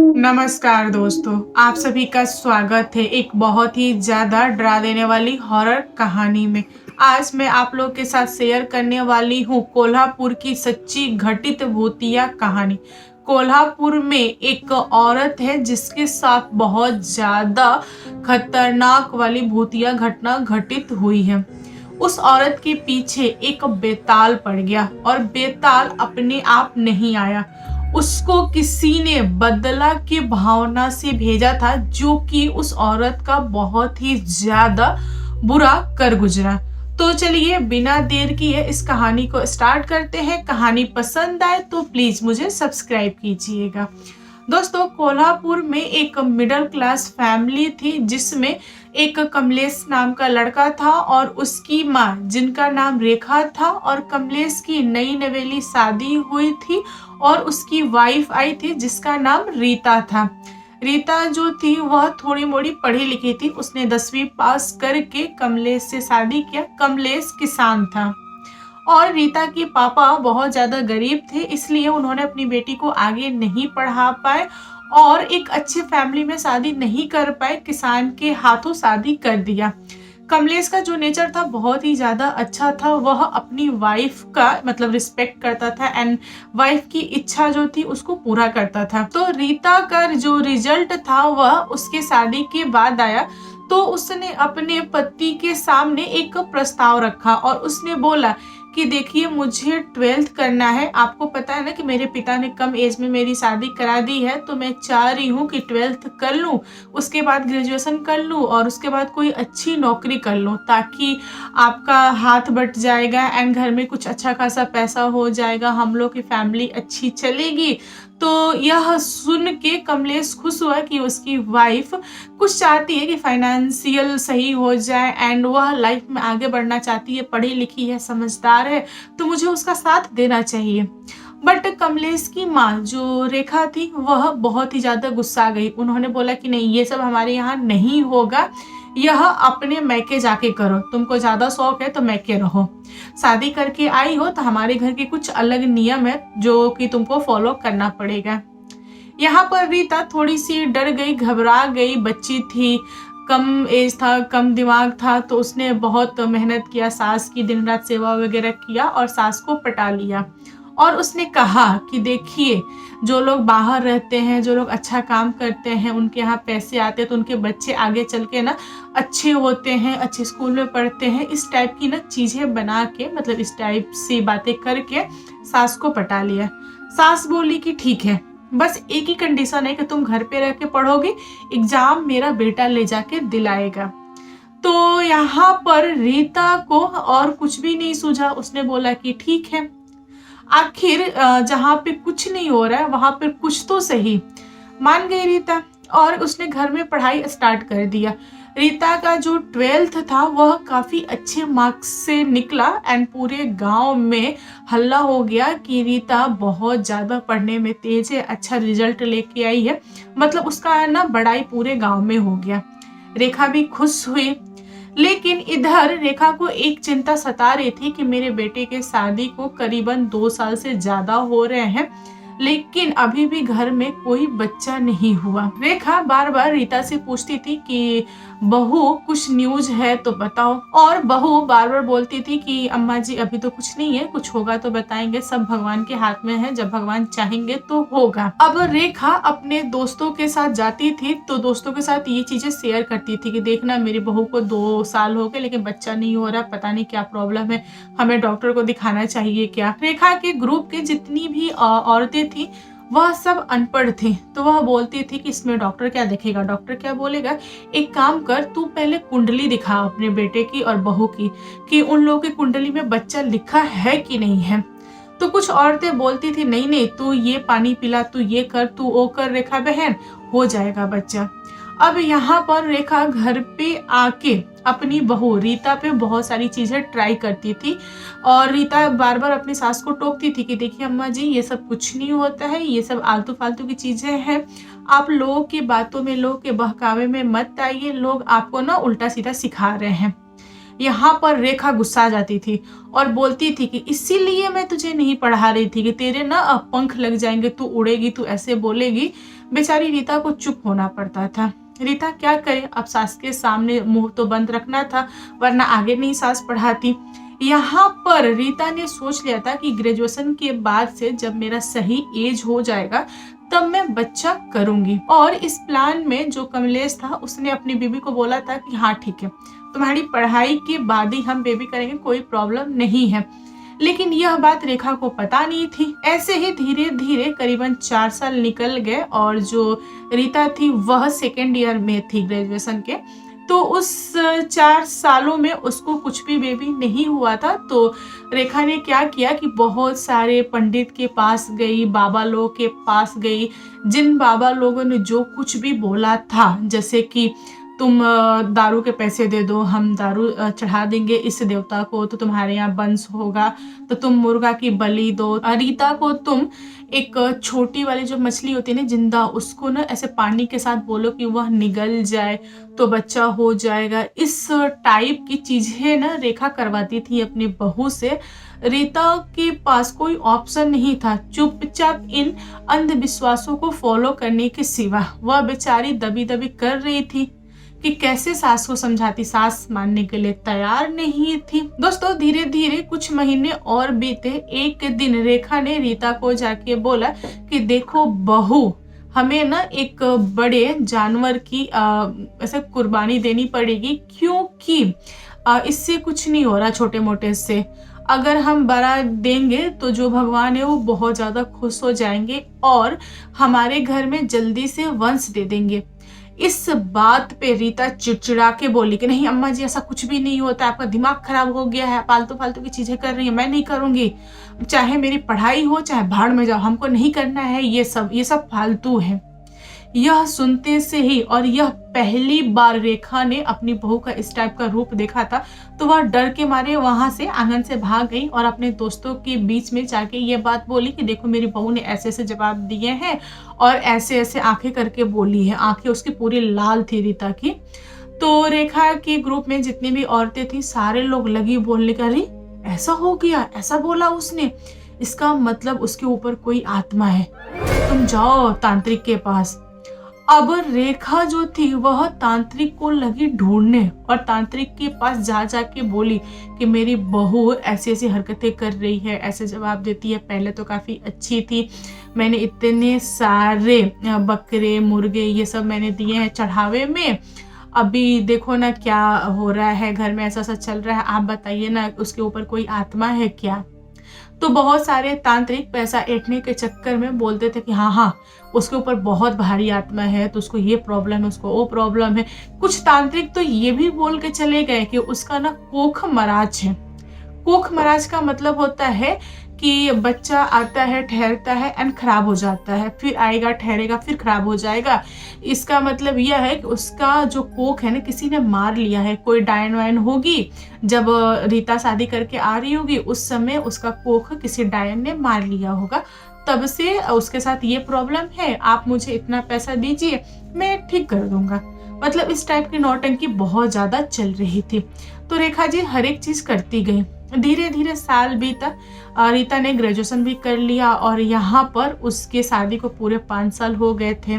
नमस्कार दोस्तों, आप सभी का स्वागत है एक बहुत ही ज़्यादा डरा देने वाली हॉरर कहानी में। आज मैं आप लोग के साथ शेयर करने वाली हूँ कोल्हापुर की सच्ची घटित भूतिया कहानी। कोल्हापुर में एक औरत है जिसके साथ बहुत ज़्यादा खतरनाक वाली भूतिया घटना घटित हुई है। उस औरत के पीछे एक बेताल पड़ गया और बेताल अपने आप नहीं आया, उसको किसी ने बदला की भावना से भेजा था, जो कि उस औरत का बहुत ही ज्यादा बुरा कर गुजरा। तो चलिए बिना देर किए इस कहानी को स्टार्ट करते हैं। कहानी पसंद आए तो प्लीज मुझे सब्सक्राइब कीजिएगा। दोस्तों, कोल्हापुर में एक मिडिल क्लास फैमिली थी जिसमें एक कमलेश नाम का लड़का था और उसकी माँ जिनका नाम रेखा था, और कमलेश की नई नवेली शादी हुई थी और उसकी वाइफ आई थी जिसका नाम रीता था। रीता जो थी वह थोड़ी मोड़ी पढ़ी लिखी थी, उसने 10वीं पास करके कमलेश से शादी किया। कमलेश किसान था और रीता के पापा बहुत ज़्यादा गरीब थे, इसलिए उन्होंने अपनी बेटी को आगे नहीं पढ़ा पाए और एक अच्छे फैमिली में शादी नहीं कर पाए, किसान के हाथों शादी कर दिया। कमलेश का जो नेचर था बहुत ही ज़्यादा अच्छा था, वह अपनी वाइफ का मतलब रिस्पेक्ट करता था एंड वाइफ की इच्छा जो थी उसको पूरा करता था। तो रीता का जो रिजल्ट था वह उसके शादी के बाद आया, तो उसने अपने पति के सामने एक प्रस्ताव रखा और उसने बोला कि देखिए, मुझे 12th करना है। आपको पता है ना कि मेरे पिता ने कम एज में मेरी शादी करा दी है, तो मैं चाह रही हूँ कि 12th कर लूँ, उसके बाद ग्रेजुएशन कर लूँ और उसके बाद कोई अच्छी नौकरी कर लूँ, ताकि आपका हाथ बट जाएगा एंड घर में कुछ अच्छा खासा पैसा हो जाएगा, हम लोग की फैमिली अच्छी चलेगी। तो यह सुन के कमलेश खुश हुआ कि उसकी वाइफ कुछ चाहती है कि फाइनेंशियल सही हो जाए एंड वह लाइफ में आगे बढ़ना चाहती है, पढ़ी लिखी है, समझदार है, तो मुझे उसका साथ देना चाहिए। बट कमलेश की माँ जो रेखा थी वह बहुत ही ज्यादा गुस्सा गई। उन्होंने बोला कि नहीं, ये सब हमारे यहाँ नहीं होगा, यह अपने मैके जाके करो, तुमको ज्यादा शौक है तो मैके रहो, शादी करके आई हो तो हमारे घर के कुछ अलग नियम है जो कि तुमको फॉलो करना पड़ेगा। यहाँ पर रीता थोड़ी सी डर गई, घबरा गई, बच्ची थी, कम एज था, कम दिमाग था, तो उसने बहुत मेहनत किया, सास की दिन रात सेवा वगैरह किया और सास को पटा लिया। और उसने कहा कि देखिए, जो लोग बाहर रहते हैं, जो लोग अच्छा काम करते हैं, उनके यहाँ पैसे आते हैं तो उनके बच्चे आगे चल के ना अच्छे होते हैं, अच्छे स्कूल में पढ़ते हैं। इस टाइप की ना चीजें बना के, मतलब इस टाइप से बातें करके सास को पटा लिया। सास बोली कि ठीक है, बस एक ही कंडीशन है कि तुम घर पे रह के पढ़ोगे, एग्जाम मेरा बेटा ले जाके दिलाएगा। तो यहाँ पर रीता को और कुछ भी नहीं सूझा, उसने बोला कि ठीक है। आखिर जहाँ पे कुछ नहीं हो रहा है वहां पर कुछ तो सही, मान गई रीता और उसने घर में पढ़ाई स्टार्ट कर दिया। रीता का जो 12th था वह काफी अच्छे मार्क्स से निकला एंड पूरे गांव में हल्ला हो गया कि रीता बहुत ज्यादा पढ़ने में तेज है, अच्छा रिजल्ट लेके आई है, मतलब उसका ना बड़ाई पूरे गांव में हो गया। रेखा भी खुश हुई, लेकिन इधर रेखा को एक चिंता सता रही थी कि मेरे बेटे के शादी को करीबन 2 साल से ज्यादा हो रहे हैं, लेकिन अभी भी घर में कोई बच्चा नहीं हुआ। रेखा बार बार रीता से पूछती थी कि बहू कुछ न्यूज है तो बताओ, और बहू बार बार बोलती थी कि अम्मा जी अभी तो कुछ नहीं है, कुछ होगा तो बताएंगे, सब भगवान के हाथ में है, जब भगवान चाहेंगे तो होगा। अब रेखा अपने दोस्तों के साथ जाती थी तो दोस्तों के साथ ये चीजें शेयर करती थी कि देखना, मेरी बहू को 2 साल हो गए लेकिन बच्चा नहीं हो रहा, पता नहीं क्या प्रॉब्लम है, हमें डॉक्टर को दिखाना चाहिए क्या। रेखा के ग्रुप के जितनी भी औरतें थी वह सब अनपढ़ थी, तो वह बोलती थी कि इसमें डॉक्टर क्या देखेगा, डॉक्टर क्या बोलेगा, एक काम कर, तू पहले कुंडली दिखा अपने बेटे की और बहू की कि उन लोगों की कुंडली में बच्चा लिखा है कि नहीं है। तो कुछ औरतें बोलती थी नहीं नहीं, तू ये पानी पिला, तू ये कर, तू वो कर, रेखा बहन हो जाएगा बच्चा। अब यहाँ पर रेखा घर पे आके अपनी बहू रीता पे बहुत सारी चीजें ट्राई करती थी और रीता बार बार अपनी सास को टोकती थी कि देखिए अम्मा जी, ये सब कुछ नहीं होता है, ये सब आलतू फालतू की चीजें हैं, आप लोगों की बातों में, लोगों के बहकावे में मत आइए, लोग आपको ना उल्टा सीधा सिखा रहे हैं। यहाँ पर रेखा गुस्सा जाती थी और बोलती थी कि इसीलिए मैं तुझे नहीं पढ़ा रही थी कि तेरे ना अब पंख लग जाएंगे, तू उड़ेगी, तू ऐसे बोलेगी। बेचारी रीता को चुप होना पड़ता था। रीता क्या करे, अब सास के सामने मुंह तो बंद रखना था, वरना आगे नहीं सास पढ़ाती। यहाँ पर रीता ने सोच लिया था कि ग्रेजुएशन के बाद से जब मेरा सही एज हो जाएगा तब मैं बच्चा करूंगी। और इस प्लान में जो कमलेश था उसने अपनी बीबी को बोला था कि हाँ ठीक है, तुम्हारी पढ़ाई के बाद ही हम बेबी करेंगे, कोई प्रॉब्लम नहीं है। लेकिन यह बात रेखा को पता नहीं थी। ऐसे ही धीरे धीरे करीबन 4 साल निकल गए और जो रीता थी वह सेकेंड ईयर में थी ग्रेजुएशन के। तो उस 4 सालों में उसको कुछ भी बेबी नहीं हुआ था। तो रेखा ने क्या किया कि बहुत सारे पंडित के पास गई, बाबा लोग के पास गई, जिन बाबा लोगों ने जो कुछ भी बोला था, जैसे कि तुम दारू के पैसे दे दो, हम दारू चढ़ा देंगे इस देवता को तो तुम्हारे यहाँ वंश होगा, तो तुम मुर्गा की बलि दो, रीता को तुम एक छोटी वाली जो मछली होती है ना जिंदा, उसको ना ऐसे पानी के साथ बोलो कि वह निगल जाए तो बच्चा हो जाएगा। इस टाइप की चीजें ना रेखा करवाती थी अपनी बहू से। रीता के पास कोई ऑप्शन नहीं था चुपचाप इन अंधविश्वासों को फॉलो करने के सिवा। वह बेचारी दबी दबी कर रही थी कि कैसे सास को समझाती, सास मानने के लिए तैयार नहीं थी। दोस्तों धीरे धीरे कुछ महीने और बीते। एक दिन रेखा ने रीता को जाके बोला कि देखो बहू, हमें ना एक बड़े जानवर की ऐसे कुर्बानी देनी पड़ेगी, क्योंकि इससे कुछ नहीं हो रहा, छोटे मोटे से अगर हम बड़ा देंगे तो जो भगवान है वो बहुत ज्यादा खुश हो जाएंगे और हमारे घर में जल्दी से वंश दे देंगे। इस बात पे रीता चिड़चिड़ा के बोली कि नहीं अम्मा जी, ऐसा कुछ भी नहीं होता, आपका दिमाग खराब हो गया है, फालतू फालतू की चीजें कर रही है, मैं नहीं करूंगी, चाहे मेरी पढ़ाई हो चाहे भाड़ में जाओ, हमको नहीं करना है, ये सब फालतू है। यह सुनते से ही, और यह पहली बार रेखा ने अपनी बहू का इस टाइप का रूप देखा था, तो वह डर के मारे वहां से आंगन से भाग गई और अपने दोस्तों के बीच में जाके ये बात बोली कि देखो मेरी बहू ने ऐसे ऐसे जवाब दिए हैं और ऐसे ऐसे आंखें करके बोली है। आंखें उसकी पूरी लाल थी रीता की। तो रेखा के ग्रुप में जितनी भी औरतें थी सारे लोग लगी बोलने का, अरे ऐसा हो गया, ऐसा बोला उसने, इसका मतलब उसके ऊपर कोई आत्मा है, तुम जाओ तांत्रिक के पास। अब रेखा जो थी वह तांत्रिक को लगी ढूंढने और तांत्रिक के पास जा जाके बोली कि मेरी बहू ऐसी ऐसी हरकतें कर रही है, ऐसे जवाब देती है, पहले तो काफी अच्छी थी, मैंने इतने सारे बकरे मुर्गे ये सब मैंने दिए हैं चढ़ावे में, अभी देखो ना क्या हो रहा है, घर में ऐसा ऐसा चल रहा है, आप बताइए ना उसके ऊपर कोई आत्मा है क्या। तो बहुत सारे तांत्रिक पैसा ऐंठने के चक्कर में बोलते थे कि हाँ हाँ उसके ऊपर बहुत भारी आत्मा है, तो उसको ये प्रॉब्लम है, उसको वो प्रॉब्लम है। कुछ तांत्रिक तो ये भी बोल के चले गए कि उसका ना कोख मराज है। कोख मराज का मतलब होता है कि बच्चा आता है, ठहरता है एंड खराब हो जाता है, फिर आएगा, ठहरेगा, फिर खराब हो जाएगा। इसका मतलब यह है कि उसका जो कोख है ना किसी ने मार लिया है, कोई डायन वायन होगी, जब रीता शादी करके आ रही होगी उस समय उसका कोख किसी डायन ने मार लिया होगा, तब से उसके साथ ये प्रॉब्लम है, आप मुझे इतना पैसा दीजिए मैं ठीक कर दूंगा। मतलब इस टाइप की नौटंकी बहुत ज्यादा चल रही थी। तो रेखा जी हर एक चीज करती गई। धीरे धीरे साल बीता, रीता ने ग्रेजुएशन भी कर लिया और यहाँ पर उसके शादी को पूरे 5 साल हो गए थे,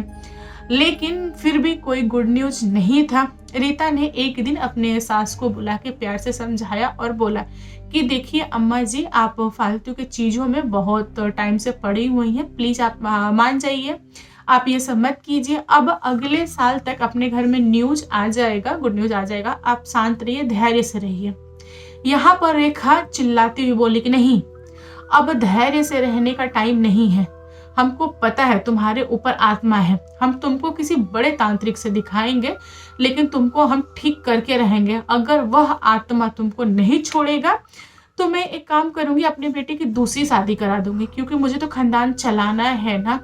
लेकिन फिर भी कोई गुड न्यूज नहीं था। रीता ने एक दिन अपने सास को बुला के प्यार से समझाया और बोला कि देखिए अम्मा जी, आप फालतू के चीजों में बहुत टाइम से पड़ी हुई हैं, प्लीज आप मान जाइए, आप ये सब मत कीजिए, अब अगले साल तक अपने घर में न्यूज आ जाएगा, गुड न्यूज आ जाएगा, आप शांत रहिए, धैर्य से रहिए। यहाँ पर रेखा चिल्लाती हुई बोली कि नहीं, अब धैर्य से रहने का टाइम नहीं है, हमको पता है तुम्हारे ऊपर आत्मा है, हम तुमको किसी बड़े तांत्रिक से दिखाएंगे, लेकिन तुमको हम ठीक करके रहेंगे। अगर वह आत्मा तुमको नहीं छोड़ेगा तो मैं एक काम करूंगी, अपने बेटे की दूसरी शादी करा दूंगी, क्योंकि मुझे तो खानदान चलाना है ना।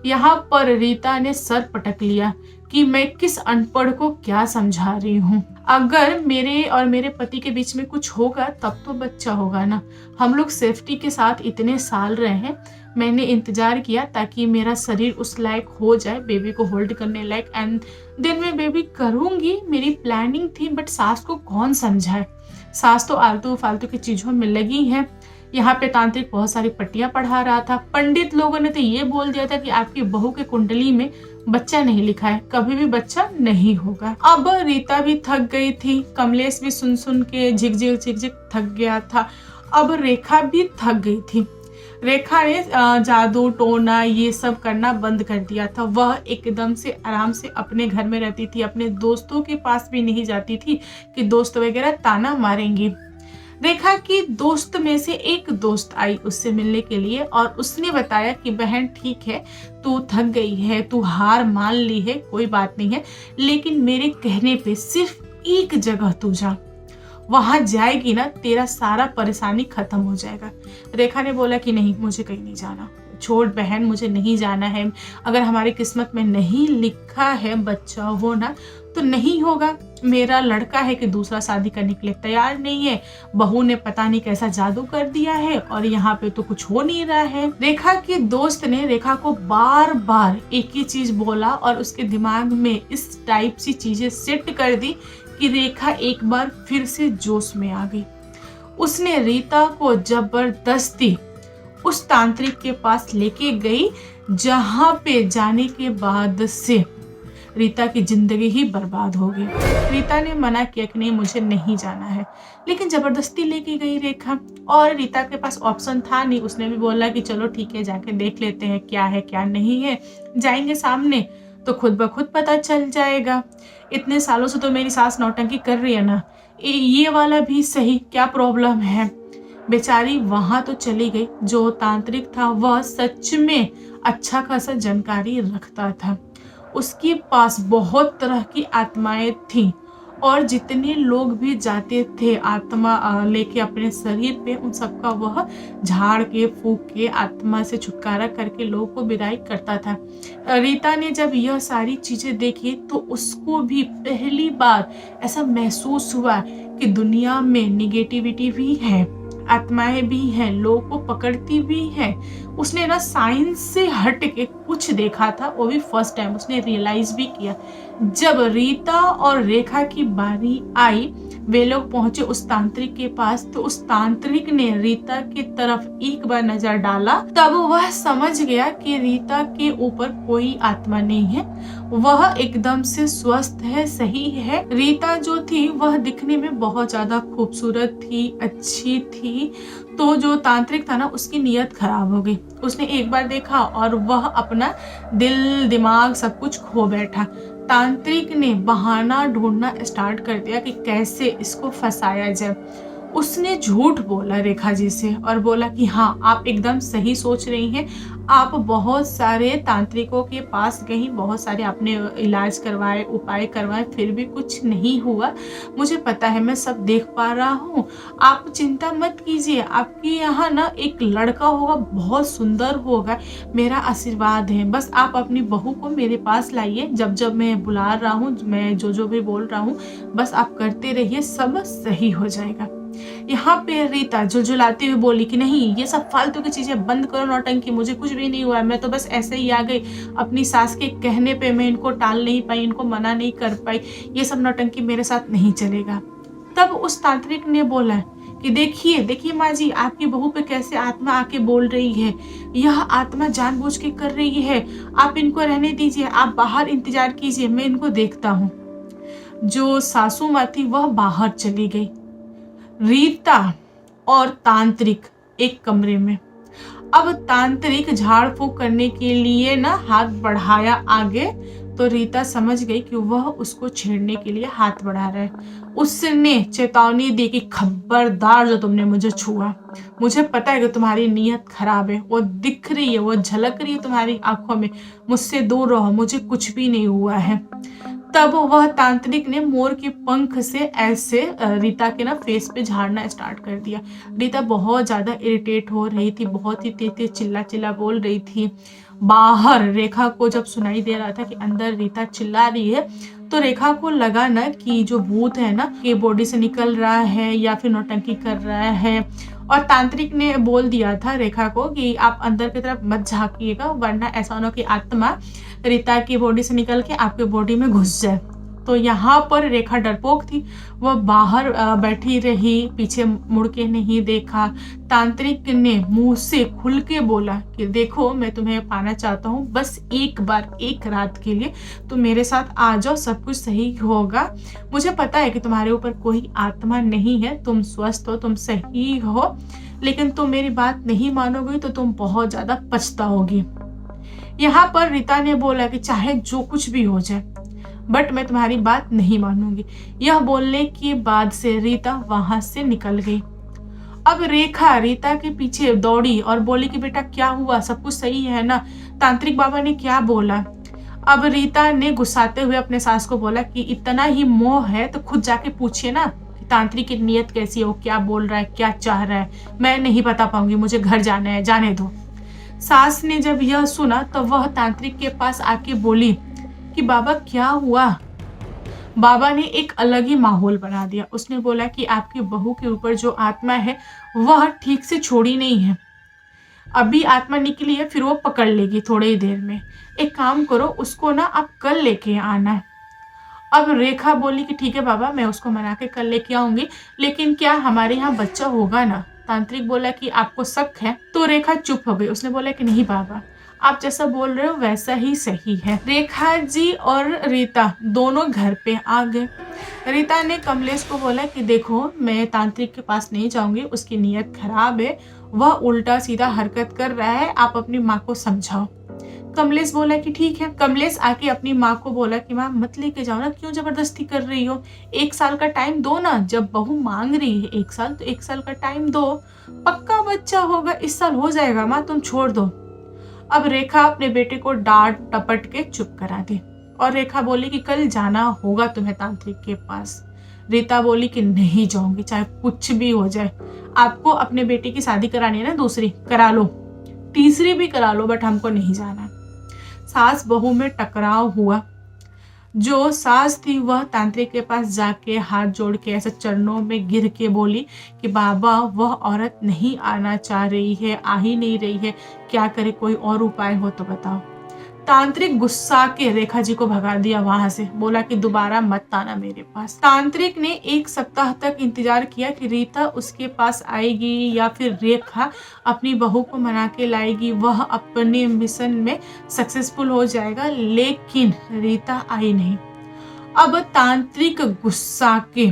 यहाँ पर रीता ने सर पटक लिया कि मैं किस अनपढ़ को क्या समझा रही हूँ। अगर मेरे और मेरे पति के बीच में कुछ होगा तब तो बच्चा होगा ना। हम लोग सेफ्टी के साथ इतने साल रहे हैं, मैंने इंतजार किया ताकि मेरा शरीर उस लायक हो जाए बेबी को होल्ड करने लायक, एंड देन मैं बेबी करूंगी, मेरी प्लानिंग थी, बट सास को कौन समझाए। सास तो आलतू फालतू की चीजों में लगी है। यहाँ पे तांत्रिक बहुत सारी पट्टियां पढ़ा रहा था। पंडित लोगों ने तो ये बोल दिया था कि आपकी बहू के कुंडली में बच्चा नहीं लिखा है, कभी भी बच्चा नहीं होगा। अब रीता भी थक गई थी, कमलेश भी सुन सुन के झिक झिक झिक झिक थक गया था। अब रेखा भी थक गई थी। रेखा ने जादू टोना ये सब करना बंद कर दिया था। वह एकदम से आराम से अपने घर में रहती थी, अपने दोस्तों के पास भी नहीं जाती थी कि दोस्त वगैरह ताना मारेंगी। रेखा की दोस्त में से एक दोस्त आई उससे मिलने के लिए और उसने बताया कि बहन ठीक है, तू थक गई है, तू हार मान ली है, कोई बात नहीं है, लेकिन मेरे कहने पे सिर्फ एक जगह तू जा, वहां जाएगी ना तेरा सारा परेशानी खत्म हो जाएगा। रेखा ने बोला कि नहीं, मुझे कहीं नहीं जाना, छोड़ बहन, मुझे नहीं जाना है। अगर हमारी किस्मत में नहीं लिखा है बच्चा होना तो नहीं होगा। मेरा लड़का है कि दूसरा शादी करने के लिए तैयार नहीं है, बहू ने पता नहीं कैसा जादू कर दिया है और यहाँ पे तो कुछ हो नहीं रहा है। रेखा के दोस्त ने रेखा को बार बार एक ही चीज बोला और उसके दिमाग में इस टाइप सी चीजें सेट कर दी कि रेखा एक बार फिर से जोश में आ गई। उसने रीता को जबरदस्ती उस तांत्रिक के पास लेके गई, जहां पे जाने के बाद से रीता की जिंदगी ही बर्बाद हो गई। रीता ने मना किया कि नहीं, मुझे नहीं जाना है, लेकिन जबरदस्ती लेके गई रेखा। और रीता के पास ऑप्शन था नहीं, उसने भी बोला कि चलो ठीक है, जाके देख लेते हैं क्या है क्या नहीं है, जाएंगे सामने तो खुद ब खुद पता चल जाएगा। इतने सालों से तो मेरी सास नौटंकी कर रही है ना, ये वाला भी सही, क्या प्रॉब्लम है। बेचारी वहां तो चली गई। जो तांत्रिक था वह सच में अच्छा खासा जानकारी रखता था, उसके पास बहुत तरह की आत्माएं थी और जितने लोग भी जाते थे आत्मा लेके अपने शरीर पे, उन सबका वह झाड़ के फूक के आत्मा से छुटकारा करके लोगों को विदाई करता था। रीता ने जब यह सारी चीजें देखी तो उसको भी पहली बार ऐसा महसूस हुआ कि दुनिया में निगेटिविटी भी है, आत्माएं भी हैं, लोगों को पकड़ती भी है। उसने ना साइंस से हट के कुछ देखा था, वो भी फर्स्ट टाइम उसने रियलाइज भी किया। जब रीता और रेखा की बारी आई, वे लोग पहुंचे उस तांत्रिक के पास, तो उस तांत्रिक ने रीता की तरफ एक बार नजर डाला, तब वह समझ गया कि रीता के ऊपर कोई आत्मा नहीं है, वह एकदम से स्वस्थ है, सही है। रीता जो थी वह दिखने में बहुत ज्यादा खूबसूरत थी, अच्छी थी। तो जो तांत्रिक था ना, उसकी नीयत खराब हो गई। उसने एक बार देखा और वह अपना दिल दिमाग सब कुछ खो बैठा। तांत्रिक ने बहाना ढूंढना स्टार्ट कर दिया कि कैसे इसको फंसाया जाए। उसने झूठ बोला रेखा जी से और बोला कि हाँ, आप एकदम सही सोच रही हैं, आप बहुत सारे तांत्रिकों के पास गई, बहुत सारे आपने इलाज करवाए, उपाय करवाए, फिर भी कुछ नहीं हुआ। मुझे पता है, मैं सब देख पा रहा हूँ, आप चिंता मत कीजिए, आपके यहाँ ना एक लड़का होगा, बहुत सुंदर होगा, मेरा आशीर्वाद है। बस आप अपनी बहू को मेरे पास लाइए, जब जब मैं बुला रहा हूँ, मैं जो भी बोल रहा हूँ, बस आप करते रहिए, सब सही हो जाएगा। यहाँ पे रीता झुलझुलाती हुई बोली कि नहीं, ये सब फालतू की चीजें बंद करो, नौटंकी, मुझे कुछ भी नहीं हुआ, मैं तो बस ऐसे ही आ गई, अपनी सास के कहने पे मैं इनको टाल नहीं पाई, इनको मना नहीं कर पाई, ये सब नौटंकी मेरे साथ नहीं चलेगा। तब उस तांत्रिक ने बोला कि देखिए माँ जी, आपकी बहू पे कैसे आत्मा आके बोल रही है, यह आत्मा जानबूझ के कर रही है, आप इनको रहने दीजिए, आप बाहर इंतजार कीजिए, मैं इनको देखता हूँ। जो सासू माँ थी वह बाहर चली गई। रीता और तांत्रिक एक कमरे में। अब तांत्रिक झाड़ फूक करने के लिए ना हाथ बढ़ाया आगे, तो रीता समझ गई कि वह उसको छेड़ने के लिए हाथ बढ़ा रहा है। उसने चेतावनी दी कि खबरदार, जो तुमने मुझे छुआ, मुझे पता है कि तुम्हारी नीयत खराब है, वो दिख रही है, वो झलक रही है तुम्हारी आंखों में, मुझसे दूर रहो, मुझे कुछ भी नहीं हुआ है। तब वह तांत्रिक ने मोर के पंख से ऐसे रीता के ना फेस पे झाड़ना स्टार्ट कर दिया। रीता बहुत ज्यादा इरिटेट हो रही थी, बहुत ही तेज चिल्ला बोल रही थी। बाहर रेखा को जब सुनाई दे रहा था कि अंदर रीता चिल्ला रही है, तो रेखा को लगा ना कि जो भूत है ना, ये बॉडी से निकल रहा है या फिर नौटंकी कर रहा है। और तांत्रिक ने बोल दिया था रेखा को कि आप अंदर की तरफ मत झांकिएगा, वरना ऐसा होना कि आत्मा रीता की बॉडी से निकल के आपके बॉडी में घुस जाए। तो यहाँ पर रेखा डरपोक थी। वह बाहर बैठी रही, पीछे मुड़ के नहीं देखा। तांत्रिक ने मुंह से खुल के बोला कि देखो, मैं तुम्हें पाना चाहता हूँ, बस एक बार, एक रात के लिए तुम मेरे साथ आ जाओ, सब कुछ सही होगा। मुझे पता है कि तुम्हारे ऊपर कोई आत्मा नहीं है, तुम स्वस्थ हो, तुम सही हो, लेकिन तुम मेरी बात नहीं मानोगी तो तुम बहुत ज्यादा पछताओगी। यहाँ पर रीता ने बोला कि चाहे जो कुछ भी हो जाए, बट मैं तुम्हारी बात नहीं मानूंगी। यह बोलने के बाद से रीता वहां से निकल गई। अब रेखा रीता के पीछे दौड़ी और बोली कि बेटा क्या हुआ, सब कुछ सही है ना, तांत्रिक बाबा ने क्या बोला। अब रीता ने गुस्साते हुए अपने सास को बोला कि इतना ही मोह है तो खुद जाके पूछिए ना कि तांत्रिक की नीयत कैसी है, वो क्या बोल रहा है, क्या चाह रहा है, मैं नहीं बता पाऊंगी, मुझे घर जाना है, जाने दो। सास ने जब यह सुना तो वह तांत्रिक के पास आके बोली कि बाबा क्या हुआ। बाबा ने एक अलग ही माहौल बना दिया। उसने बोला कि आपकी बहू के ऊपर जो आत्मा है वह ठीक से छोड़ी नहीं है, अभी आत्मा निकली है, फिर वो पकड़ लेगी थोड़ी ही देर में। एक काम करो, उसको ना आप कल लेके आना। अब रेखा बोली कि ठीक है बाबा, मैं उसको मना के कल लेके आऊंगी, लेकिन क्या हमारे यहाँ बच्चा होगा ना। तांत्रिक बोला कि आपको शक है, तो रेखा चुप हो गई। उसने बोला कि नहीं बाबा, आप जैसा बोल रहे हो वैसा ही सही है। रेखा जी और रीता दोनों घर पे आ गए। रीता ने कमलेश को बोला कि देखो, मैं तांत्रिक के पास नहीं जाऊंगी, उसकी नीयत खराब है, वह उल्टा सीधा हरकत कर रहा है, आप अपनी माँ को समझाओ। कमलेश बोला कि ठीक है। कमलेश आके अपनी माँ को बोला कि माँ मत लेके जाओ ना, क्यों जबरदस्ती कर रही हो, 1 साल का टाइम दो ना, जब बहू मांग रही है 1 साल तो 1 साल का टाइम दो, पक्का बच्चा होगा, इस साल हो जाएगा माँ, तुम छोड़ दो। अब रेखा अपने बेटे को डांट टपट के चुप करा दी और रेखा बोली कि कल जाना होगा तुम्हें तांत्रिक के पास। रीता बोली कि नहीं जाऊंगी, चाहे कुछ भी हो जाए। आपको अपने बेटे की शादी करानी है ना, दूसरी करा लो, तीसरी भी करा लो, बट हमको नहीं जाना। सास बहू में टकराव हुआ। जो सास थी वह तांत्रिक के पास जाके हाथ जोड़ के ऐसे चरणों में गिर के बोली कि बाबा, वह औरत नहीं आना चाह रही है, आ ही नहीं रही है, क्या करे, कोई और उपाय हो तो बताओ। तांत्रिक गुस्सा के रेखा जी को भगा दिया वहां से, बोला कि दोबारा मत आना मेरे पास। तांत्रिक ने 1 सप्ताह तक इंतजार किया कि रीता उसके पास आएगी या फिर रेखा अपनी बहू को मना के लाएगी, वह अपने मिशन में सक्सेसफुल हो जाएगा, लेकिन रीता आई नहीं। अब तांत्रिक गुस्सा के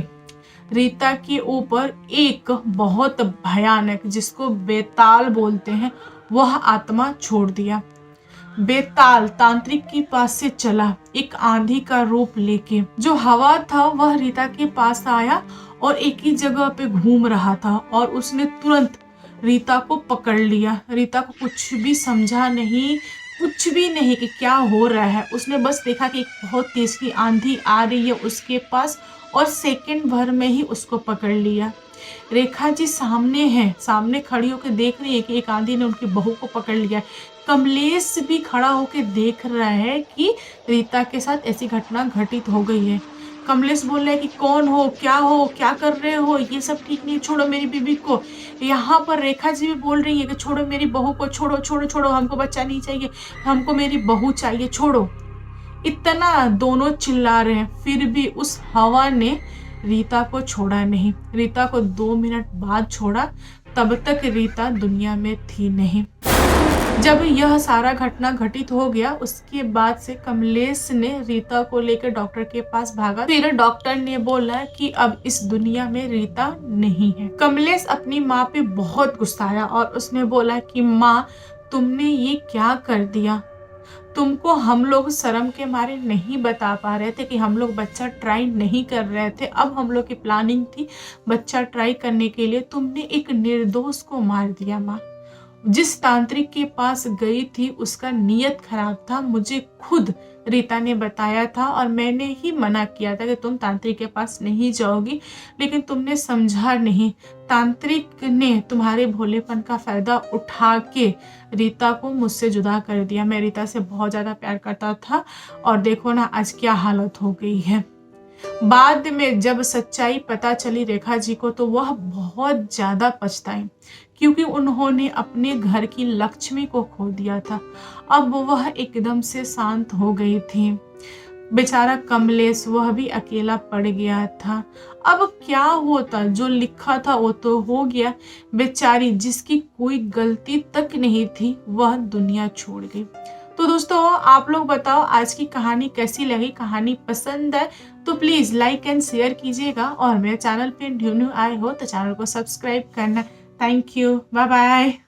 रीता के ऊपर एक बहुत भयानक, जिसको बेताल बोलते हैं, वह आत्मा छोड़ दिया। बेताल तांत्रिक के पास से चला, एक आंधी का रूप लेके। जो हवा था वह रीता के पास आया और एक ही जगह पे घूम रहा था और उसने तुरंत रीता को पकड़ लिया। रीता को कुछ भी समझा नहीं, कुछ भी नहीं कि क्या हो रहा है। उसने बस देखा कि एक बहुत तेज की आंधी आ रही है उसके पास और सेकंड भर में ही उसको पकड़ लिया। रेखा जी सामने है, सामने खड़ी होकर देख रही है कि एक आंधी ने उनकी बहू को पकड़ लिया। कमलेश भी खड़ा होकर देख रहा है कि रीता के साथ ऐसी घटना घटित हो गई है। कमलेश बोल रहा है कि कौन हो, क्या कर रहे हो, ये सब ठीक नहीं, छोड़ो मेरी बीबी को। यहाँ पर रेखा जी भी बोल रही है कि छोड़ो मेरी बहू को, छोड़ो छोड़ो छोड़ो, हमको बच्चा नहीं चाहिए, हमको मेरी बहू चाहिए, छोड़ो। इतना दोनों चिल्ला रहे हैं, फिर भी उस हवा ने रीता को छोड़ा नहीं। रीता को 2 मिनट बाद छोड़ा, तब तक रीता दुनिया में थी नहीं। जब यह सारा घटना घटित हो गया, उसके बाद से कमलेश ने रीता को लेकर डॉक्टर के पास भागा। फिर डॉक्टर ने बोला कि अब इस दुनिया में रीता नहीं है। कमलेश अपनी माँ पे बहुत गुस्साया और उसने बोला कि माँ, तुमने ये क्या कर दिया, तुमको हम लोग शर्म के मारे नहीं बता पा रहे थे कि हम लोग बच्चा ट्राई नहीं कर रहे थे, अब हम लोग की प्लानिंग थी बच्चा ट्राई करने के लिए, तुमने एक निर्दोष को मार दिया। माँ, जिस तांत्रिक के पास गई थी उसका नीयत खराब था, मुझे खुद रीता ने बताया था और मैंने ही मना किया था कि तुम तांत्रिक के पास नहीं जाओगी, लेकिन तुमने समझा नहीं। तांत्रिक ने तुम्हारे भोलेपन का फायदा उठा के रीता को मुझसे जुदा कर दिया। मैं रीता से बहुत ज़्यादा प्यार करता था और देखो ना आज क्या हालत हो गई है। बाद में जब सच्चाई पता चली रेखा जी को तो वह बहुत ज़्यादा पछताई, क्योंकि उन्होंने अपने घर की लक्ष्मी को खो दिया था। अब वह एकदम से शांत हो गई थी। बेचारा कमलेश वह भी अकेला पड़ गया था। अब क्या होता, जो लिखा था वो तो हो गया। बेचारी जिसकी कोई गलती तक नहीं थी वह दुनिया छोड़ गई। तो दोस्तों आप लोग बताओ आज की कहानी कैसी लगी? कहानी पसंद है तो प्लीज लाइक एंड शेयर कीजिएगा और मेरे चैनल पे न्यू आए हो तो चैनल को सब्सक्राइब करना। Thank you, bye bye.